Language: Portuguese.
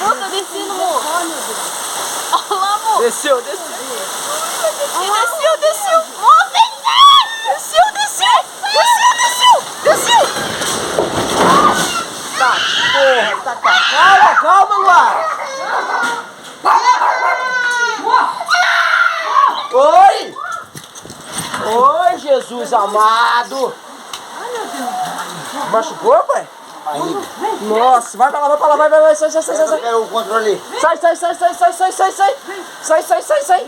Moço, tá descendo, moço. Olha lá, moço. Desceu. Desceu. Moço, desceu. Tá, porra, tá. Calma, Luara. Oi! Oi, Jesus amado! Machucou, pai? Nossa, vai pra lá, vai, sai. Eu quero o controle. Sai.